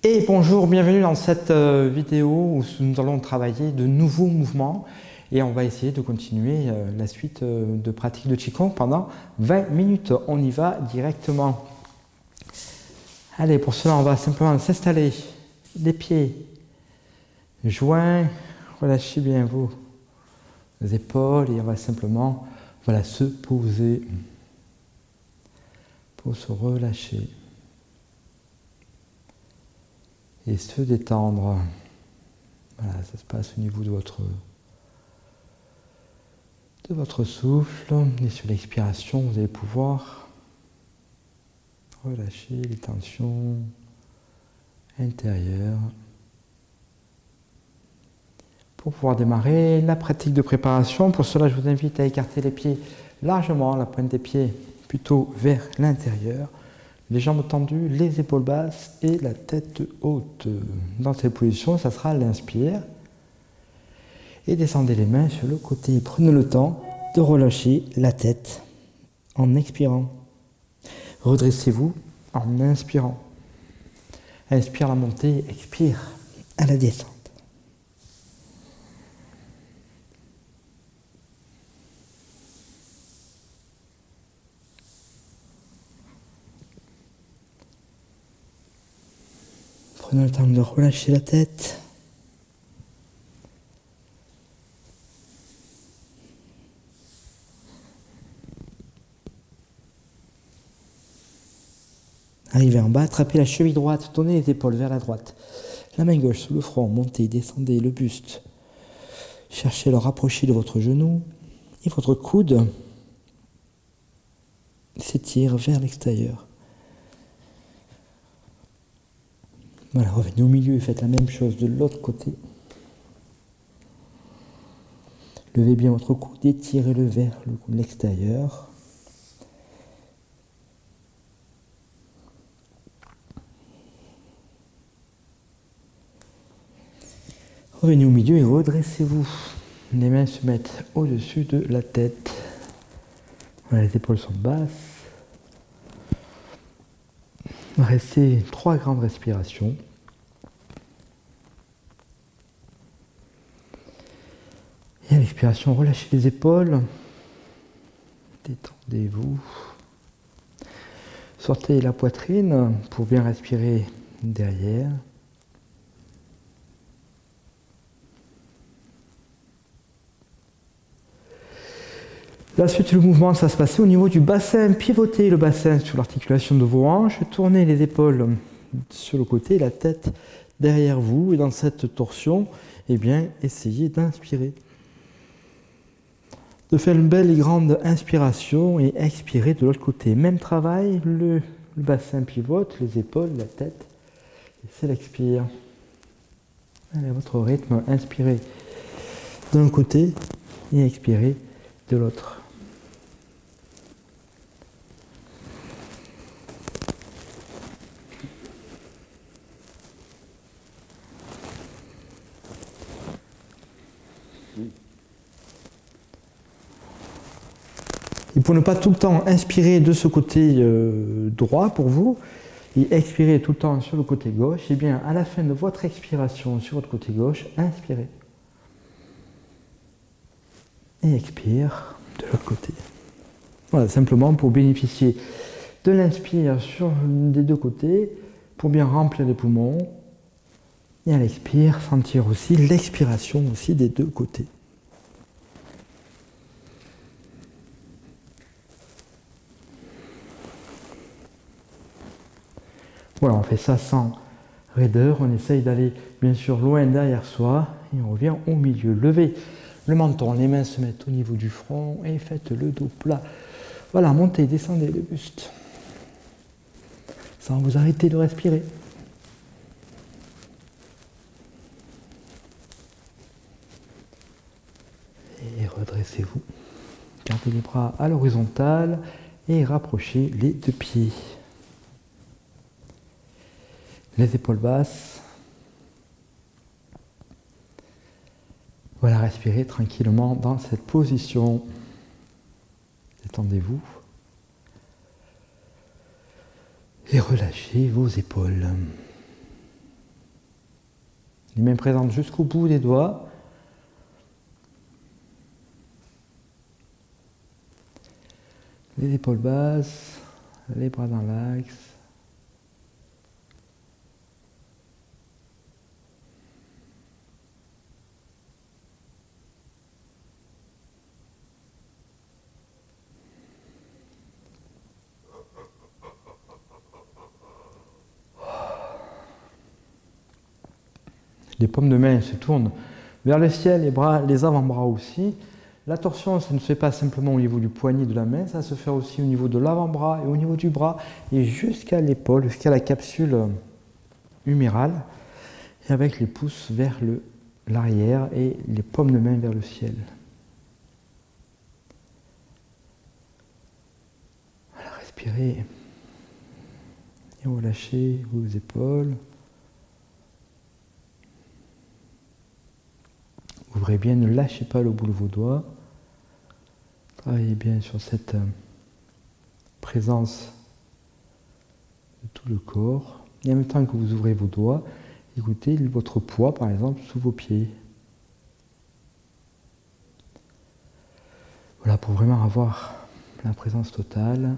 Et bonjour, bienvenue dans cette vidéo où nous allons travailler de nouveaux mouvements et on va essayer de continuer la suite de pratique de Qigong pendant 20 minutes. On y va directement. Allez, pour cela, on va simplement s'installer, les pieds joints, relâchez bien vos épaules et on va simplement se poser pour se relâcher et se détendre. Voilà, ça se passe au niveau de votre souffle. Et sur l'expiration, vous allez pouvoir relâcher les tensions intérieures. Pour pouvoir démarrer la pratique de préparation, pour cela, je vous invite à écarter les pieds largement, la pointe des pieds plutôt vers l'intérieur. Les jambes tendues, les épaules basses et la tête haute. Dans cette position, ça sera l'inspire. Et descendez les mains sur le côté. Prenez le temps de relâcher la tête en expirant. Redressez-vous en inspirant. Inspire la montée, expire à la descente. Prenez le temps de relâcher la tête. Arrivez en bas, attrapez la cheville droite, tournez les épaules vers la droite. La main gauche sous le front, montez, descendez le buste. Cherchez à le rapprocher de votre genou et votre coude s'étire vers l'extérieur. Voilà, revenez au milieu et faites la même chose de l'autre côté. Levez bien votre coude, étirez-le vers l'extérieur. Revenez au milieu et redressez-vous. Les mains se mettent au-dessus de la tête. Voilà, les épaules sont basses. Restez 3 grandes respirations. Et à l'expiration, relâchez les épaules. Détendez-vous. Sortez la poitrine pour bien respirer derrière. La suite du mouvement, ça va se passer au niveau du bassin. Pivotez le bassin sur l'articulation de vos hanches. Tournez les épaules sur le côté, la tête derrière vous. Et dans cette torsion, essayez d'inspirer. De faire une belle et grande inspiration et expirer de l'autre côté. Même travail, le bassin pivote, les épaules, la tête. Et c'est l'expire. Allez, à votre rythme, inspirez d'un côté et expirez de l'autre. Et pour ne pas tout le temps inspirer de ce côté droit pour vous, et expirer tout le temps sur le côté gauche, à la fin de votre expiration sur votre côté gauche, inspirez. Et expire de l'autre côté. Voilà, simplement pour bénéficier de l'inspire sur des deux côtés, pour bien remplir les poumons, et à l'expire, sentir aussi l'expiration aussi des deux côtés. Voilà, on fait ça sans raideur, on essaye d'aller bien sûr loin derrière soi et on revient au milieu. Levez le menton, les mains se mettent au niveau du front et faites le dos plat. Voilà, montez, descendez le buste sans vous arrêter de respirer. Et redressez-vous. Gardez les bras à l'horizontale et rapprochez les deux pieds. Les épaules basses. Voilà, respirez tranquillement dans cette position. Détendez-vous. Et relâchez vos épaules. Les mains présentes jusqu'au bout des doigts. Les épaules basses, les bras dans l'axe. Les paumes de main se tournent vers le ciel, les avant-bras aussi. La torsion, ça ne se fait pas simplement au niveau du poignet de la main, ça se fait aussi au niveau de l'avant-bras et au niveau du bras et jusqu'à l'épaule, jusqu'à la capsule humérale, et avec les pouces vers l'arrière et les paumes de main vers le ciel. Voilà, respirez et relâchez vos épaules. Ouvrez bien, ne lâchez pas le bout de vos doigts. Travaillez bien sur cette présence de tout le corps. Et en même temps que vous ouvrez vos doigts, écoutez votre poids, par exemple, sous vos pieds. Voilà, pour vraiment avoir la présence totale.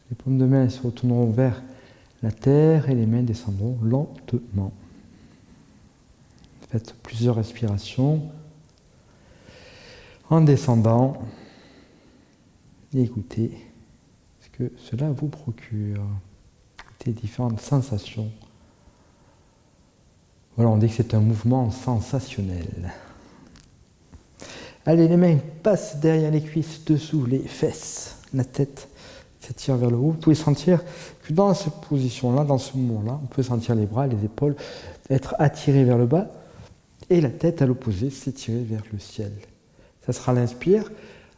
Les paumes de main se retourneront vers la terre et les mains descendront lentement. Faites plusieurs respirations en descendant et écoutez ce que cela vous procure. Écoutez différentes sensations. Voilà, on dit que c'est un mouvement sensationnel. Allez, les mains passent derrière les cuisses, dessous les fesses, la tête s'étire vers le haut. Vous pouvez sentir que dans cette position-là, dans ce mouvement-là, on peut sentir les bras, les épaules être attirés vers le bas. Et la tête à l'opposé s'étirer vers le ciel. Ça sera l'inspire.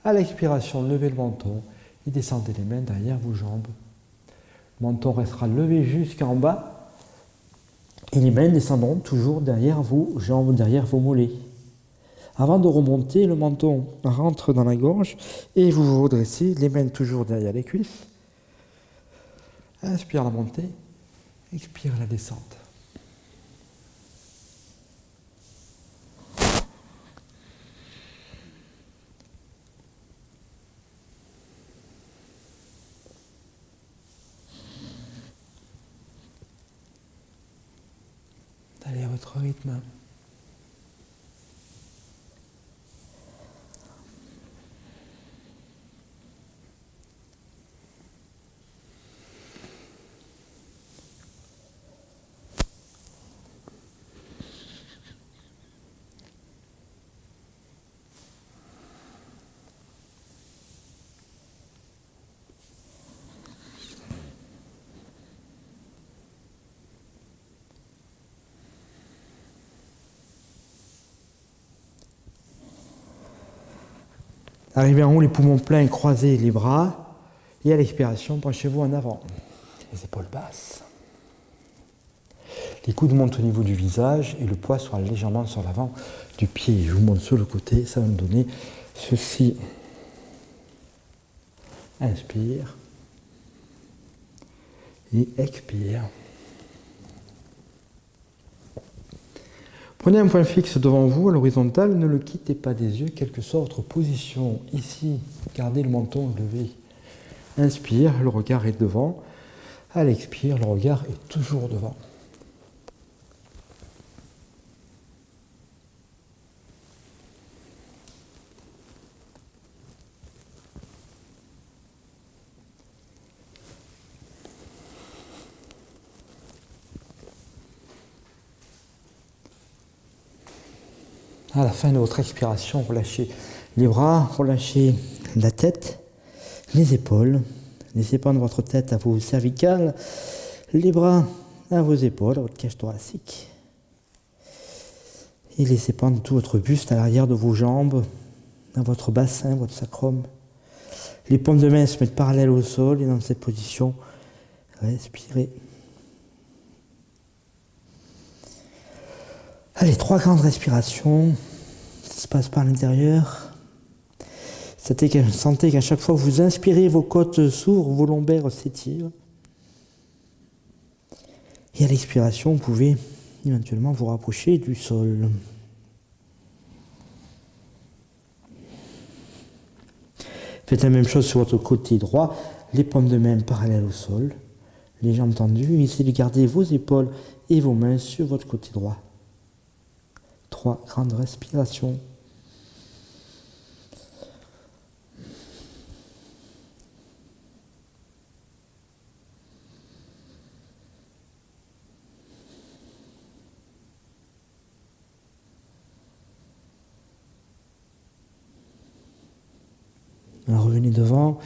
À l'expiration, levez le menton et descendez les mains derrière vos jambes. Le menton restera levé jusqu'en bas et les mains descendront toujours derrière vos jambes, derrière vos mollets. Avant de remonter, le menton rentre dans la gorge et vous vous redressez, les mains toujours derrière les cuisses. Inspire la montée, expire la descente. Allez à votre rythme. Arrivez en haut, les poumons pleins, croisez les bras. Et à l'expiration, penchez-vous en avant. Les épaules basses. Les coudes montent au niveau du visage et le poids sera légèrement sur l'avant du pied. Je vous montre sur le côté, ça va me donner ceci. Inspire. Et expire. Prenez un point fixe devant vous à l'horizontale, ne le quittez pas des yeux, quelle que soit votre position. Ici, gardez le menton levé. Inspire, le regard est devant. À l'expire, le regard est toujours devant. À la fin de votre expiration, relâchez les bras, relâchez la tête, les épaules. Laissez prendre votre tête à vos cervicales, les bras à vos épaules, à votre cage thoracique. Et laissez prendre tout votre buste à l'arrière de vos jambes, dans votre bassin, votre sacrum. Les paumes de main se mettent parallèles au sol et dans cette position, respirez. Allez, 3 grandes respirations, ça se passe par l'intérieur. Sentez qu'à chaque fois que vous inspirez, vos côtes s'ouvrent, vos lombaires s'étirent. Et Et à l'expiration, vous pouvez éventuellement vous rapprocher du sol. Faites la même chose sur votre côté droit, les paumes de main parallèles au sol, les jambes tendues, essayez de garder vos épaules et vos mains sur votre côté droit. 3 grandes respirations. Alors revenez devant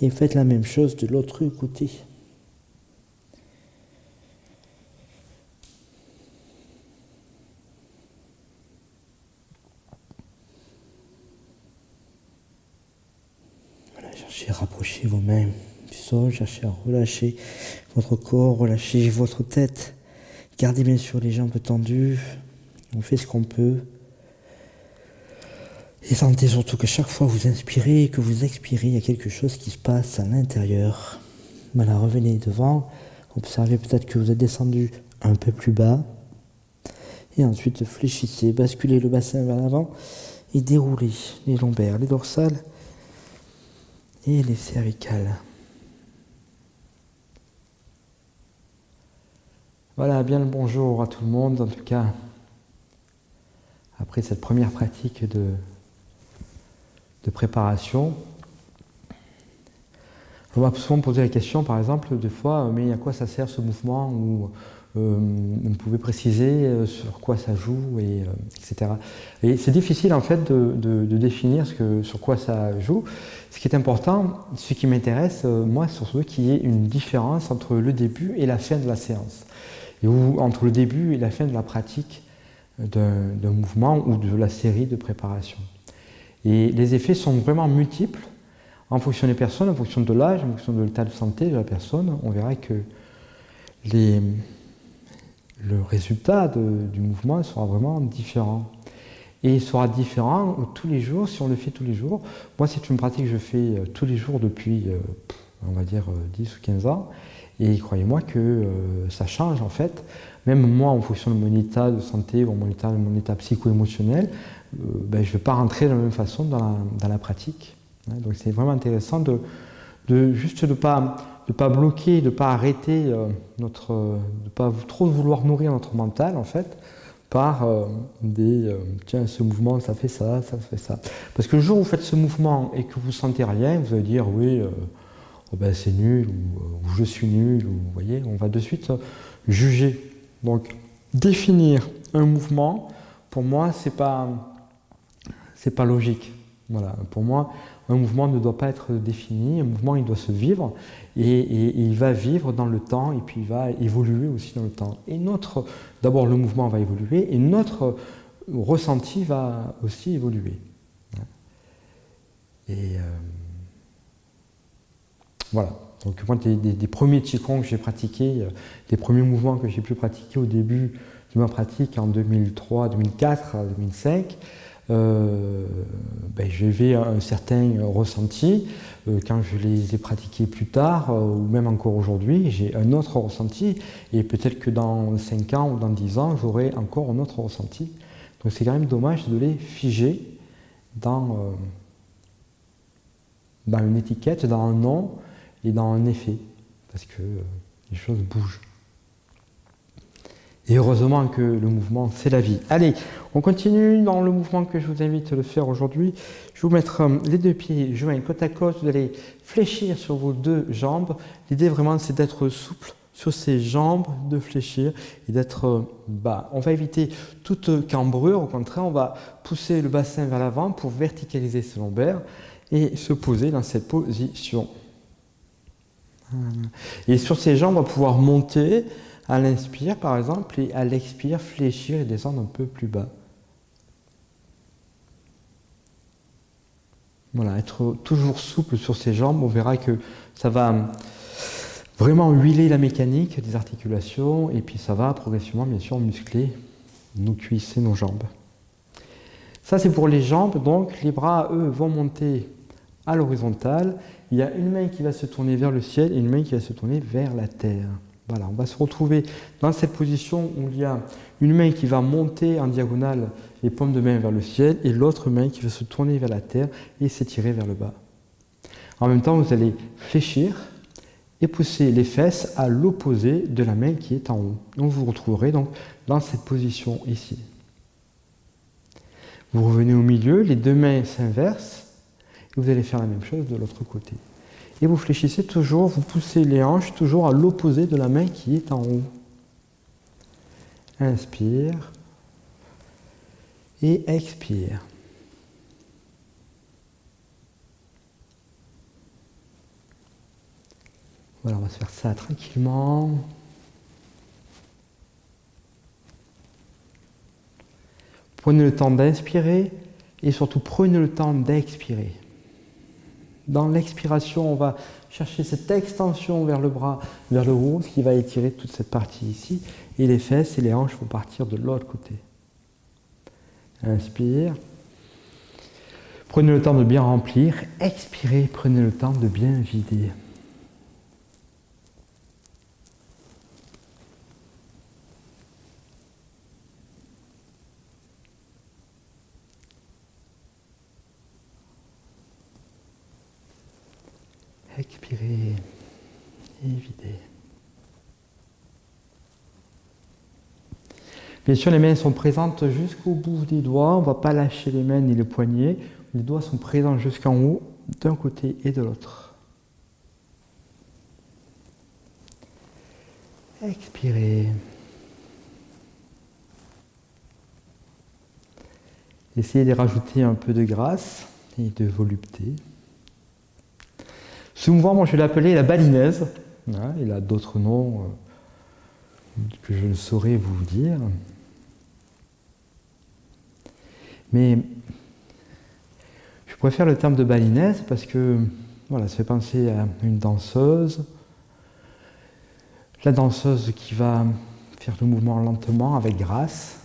et faites la même chose de l'autre côté. Voilà, cherchez à rapprocher vos mains du sol, cherchez à relâcher votre corps, relâchez votre tête. Gardez bien sûr les jambes tendues, on fait ce qu'on peut. Et sentez surtout que chaque fois que vous inspirez et que vous expirez, il y a quelque chose qui se passe à l'intérieur. Voilà, revenez devant, observez peut-être que vous êtes descendu un peu plus bas. Et ensuite fléchissez, basculez le bassin vers l'avant et déroulez les lombaires, les dorsales et les cervicales. Voilà, bien le bonjour à tout le monde, en tout cas, après cette première pratique de préparation. On va souvent poser la question, par exemple, des fois, mais à quoi ça sert ce mouvement, ou vous pouvez préciser sur quoi ça joue, etc. Et c'est difficile en fait de définir sur quoi ça joue. Ce qui est important, ce qui m'intéresse, moi, surtout, qu'il y ait une différence entre le début et la fin de la séance, ou entre le début et la fin de la pratique d'un mouvement ou de la série de préparation. Et les effets sont vraiment multiples en fonction des personnes, en fonction de l'âge, en fonction de l'état de santé de la personne. On verra que le résultat du mouvement sera vraiment différent. Et il sera différent tous les jours, si on le fait tous les jours. Moi, c'est une pratique que je fais tous les jours depuis, on va dire, 10 ou 15 ans. Et croyez-moi que ça change en fait. Même moi, en fonction de mon état de santé ou mon état psycho-émotionnel, je ne vais pas rentrer de la même façon dans la pratique. Donc c'est vraiment intéressant de ne pas bloquer, de ne pas arrêter, de ne pas trop vouloir nourrir notre mental en fait, par tiens, ce mouvement, ça fait ça, ça fait ça. Parce que le jour où vous faites ce mouvement et que vous ne sentez rien, vous allez dire oui, c'est nul, ou je suis nul, ou vous voyez, on va de suite juger. Donc définir un mouvement, pour moi, c'est pas logique. Voilà. Pour moi, un mouvement ne doit pas être défini, un mouvement il doit se vivre, et il va vivre dans le temps, et puis il va évoluer aussi dans le temps. Et d'abord le mouvement va évoluer, et notre ressenti va aussi évoluer. Et voilà. Donc moi, des premiers qigong que j'ai pratiqués, des premiers mouvements que j'ai pu pratiquer au début de ma pratique en 2003, 2004, 2005, j'avais un certain ressenti. Quand je les ai pratiqués plus tard, ou même encore aujourd'hui, j'ai un autre ressenti, et peut-être que dans 5 ans ou dans 10 ans, j'aurai encore un autre ressenti. Donc c'est quand même dommage de les figer dans une étiquette, dans un nom et dans un effet, parce que les choses bougent. Et heureusement que le mouvement, c'est la vie. Allez, on continue dans le mouvement que je vous invite à le faire aujourd'hui. Je vais vous mettre les deux pieds joints côte à côte. Vous allez fléchir sur vos deux jambes. L'idée vraiment, c'est d'être souple sur ces jambes, de fléchir et d'être bas. On va éviter toute cambrure. Au contraire, on va pousser le bassin vers l'avant pour verticaliser ses lombaires et se poser dans cette position. Et sur ces jambes, on va pouvoir monter à l'inspire par exemple, et à l'expire, fléchir et descendre un peu plus bas. Voilà, être toujours souple sur ses jambes, on verra que ça va vraiment huiler la mécanique des articulations, et puis ça va progressivement, bien sûr, muscler nos cuisses et nos jambes. Ça, c'est pour les jambes, donc les bras, eux, vont monter à l'horizontale. Il y a une main qui va se tourner vers le ciel et une main qui va se tourner vers la terre. Voilà, on va se retrouver dans cette position où il y a une main qui va monter en diagonale les paumes de main vers le ciel et l'autre main qui va se tourner vers la terre et s'étirer vers le bas. En même temps, vous allez fléchir et pousser les fesses à l'opposé de la main qui est en haut. Donc vous vous retrouverez donc dans cette position ici. Vous revenez au milieu, les deux mains s'inversent et vous allez faire la même chose de l'autre côté. Et vous fléchissez toujours, vous poussez les hanches toujours à l'opposé de la main qui est en haut. Inspire et expire. Voilà, on va se faire ça tranquillement. Prenez le temps d'inspirer et surtout prenez le temps d'expirer. Dans l'expiration, on va chercher cette extension vers le bras, vers le haut, ce qui va étirer toute cette partie ici. Et les fesses et les hanches vont partir de l'autre côté. Inspire. Prenez le temps de bien remplir. Expirez, prenez le temps de bien vider. Expirez et videz. Bien sûr, les mains sont présentes jusqu'au bout des doigts. On ne va pas lâcher les mains ni les poignets. Les doigts sont présents jusqu'en haut, d'un côté et de l'autre. Expirez. Essayez de rajouter un peu de grâce et de volupté. Ce mouvement, moi, je vais l'appeler la balinaise. Il a d'autres noms que je ne saurais vous dire. Mais je préfère le terme de balinaise parce que voilà, ça fait penser à une danseuse. La danseuse qui va faire le mouvement lentement, avec grâce.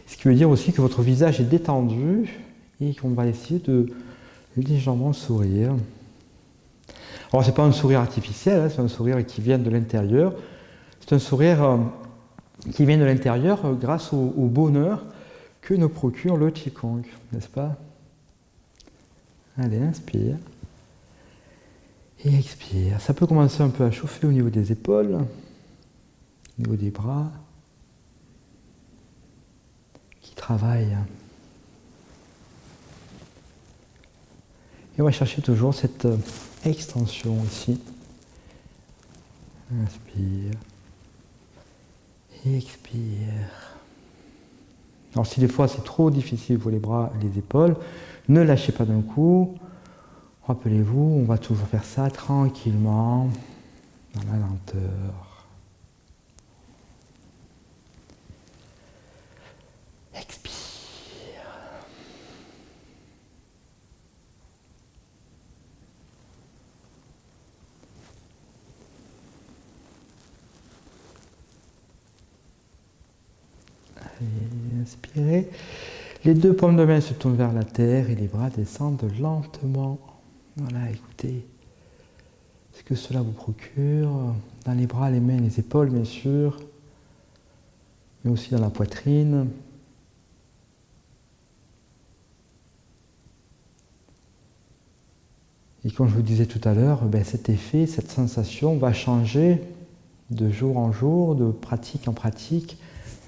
Ce qui veut dire aussi que votre visage est détendu et qu'on va essayer de légèrement sourire. Alors c'est pas un sourire artificiel, c'est un sourire qui vient de l'intérieur. C'est un sourire qui vient de l'intérieur grâce au bonheur que nous procure le Qigong, n'est-ce pas? Allez, inspire. Et expire. Ça peut commencer un peu à chauffer au niveau des épaules, au niveau des bras, qui travaillent. Et on va chercher toujours cette extension ici. Inspire. Et expire. Alors si des fois c'est trop difficile pour les bras et les épaules, ne lâchez pas d'un coup. Rappelez-vous, on va toujours faire ça tranquillement, dans la lenteur. Expire. Allez, inspirez. Les deux paumes de main se tournent vers la terre et les bras descendent lentement. Voilà, écoutez ce que cela vous procure. Dans les bras, les mains, les épaules, bien sûr, mais aussi dans la poitrine. Et comme je vous disais tout à l'heure, cet effet, cette sensation va changer de jour en jour, de pratique en pratique,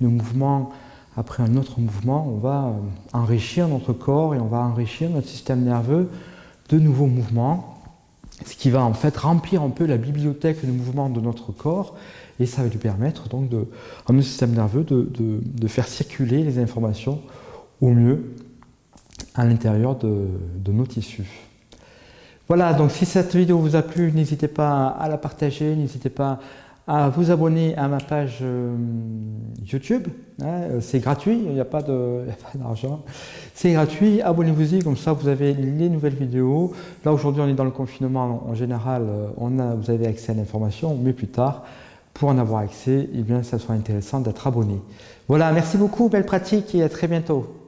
de mouvement après un autre mouvement. On va enrichir notre corps et on va enrichir notre système nerveux de nouveaux mouvements, ce qui va en fait remplir un peu la bibliothèque de mouvements de notre corps, et ça va lui permettre donc à notre système nerveux de faire circuler les informations au mieux à l'intérieur de nos tissus. Voilà, donc si cette vidéo vous a plu, n'hésitez pas à la partager, n'hésitez pas à vous abonner à ma page YouTube. C'est gratuit, il n'y a pas d'argent. C'est gratuit, abonnez-vous-y, comme ça vous avez les nouvelles vidéos. Là aujourd'hui on est dans le confinement, en général vous avez accès à l'information, mais plus tard, pour en avoir accès, eh bien ça sera intéressant d'être abonné. Voilà, merci beaucoup, belle pratique et à très bientôt.